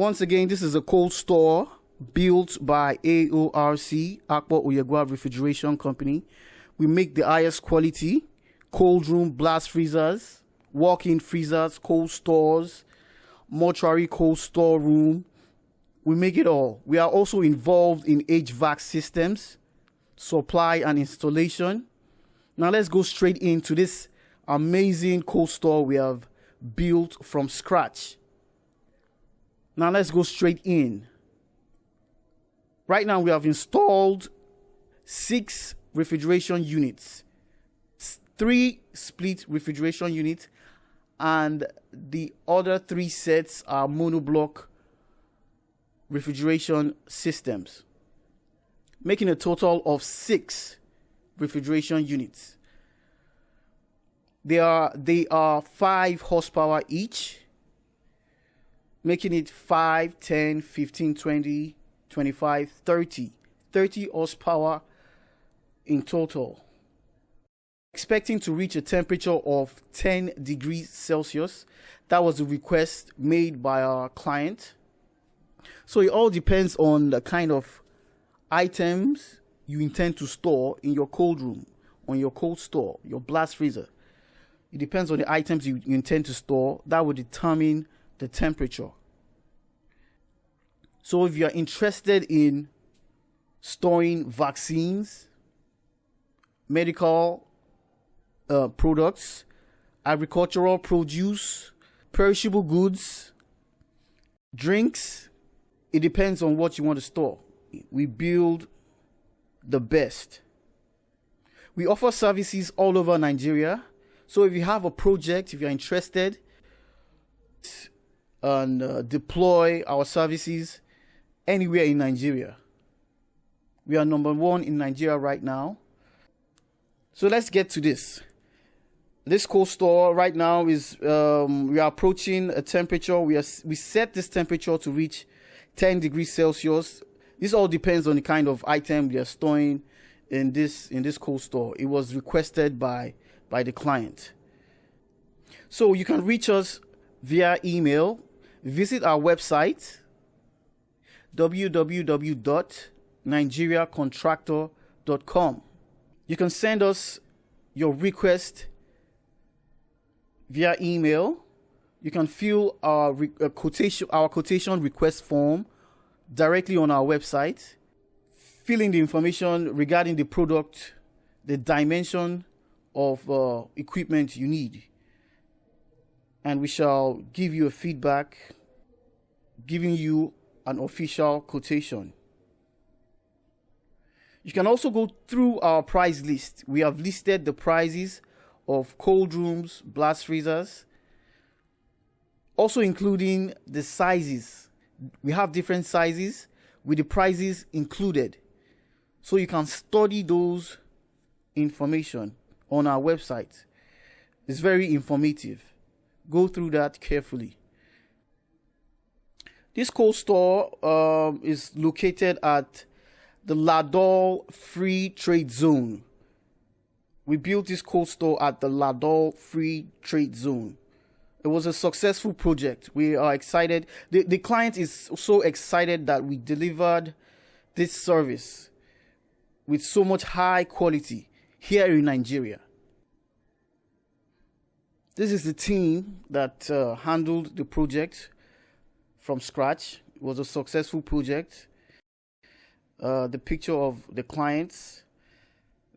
Once again, this is a cold store built by AORC, Akpo Oyegwa Refrigeration Company. We make the highest quality cold room blast freezers, walk-in freezers, cold stores, mortuary cold storeroom. We make it all. We are also involved in HVAC systems, supply and installation. Now let's go straight into this amazing cold store we have built from scratch. Now let's go straight in. Right now we have installed 6 refrigeration units, 3 split refrigeration units, and the other 3 sets are monoblock refrigeration systems, making a total of 6 refrigeration units. They are 5 horsepower each, making it 5, 10, 15, 20, 25, 30 horsepower in total. Expecting to reach a temperature of 10 degrees Celsius. That was a request made by our client. So it all depends on the kind of items you intend to store in your cold room, on your cold store, your blast freezer. It depends on the items you intend to store. That will determine the temperature. So if you are interested in storing vaccines, medical products, agricultural produce, perishable goods, drinks, it depends on what you want to store. We build the best. We offer services all over Nigeria. So if you have a project, if you're interested and deploy our services anywhere in Nigeria. We are number 1 in Nigeria right now. So let's get to this. This cold store right now is we are approaching a temperature. We set this temperature to reach 10 degrees Celsius. This all depends on the kind of item we are storing in this cold store. It was requested by the client. So you can reach us via email. Visit our website www.nigeriacontractor.com. You can send us your request via email. You can fill our quotation request form directly on our website. Fill in the information regarding the product, the dimension of equipment you need, and we shall give you a feedback, giving you an official quotation. You can also go through our price list. We have listed the prices of cold rooms, blast freezers, also including the sizes. We have different sizes with the prices included. So you can study those information on our website. It's very informative. Go through that carefully. This cold store is located at the Ladol Free Trade Zone. We built this cold store at the Ladol Free Trade Zone. It was a successful project. We are excited. The client is so excited that we delivered this service with so much high quality here in Nigeria. This is the team that handled the project from scratch. It was a successful project. The picture of the clients.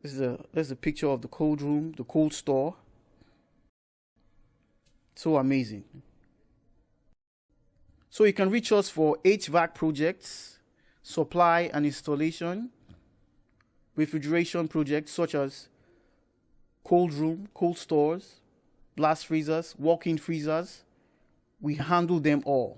This is a picture of the cold room, the cold store. So amazing. So you can reach us for HVAC projects, supply and installation, refrigeration projects such as cold room, cold stores, blast freezers, walk-in freezers. We handle them all.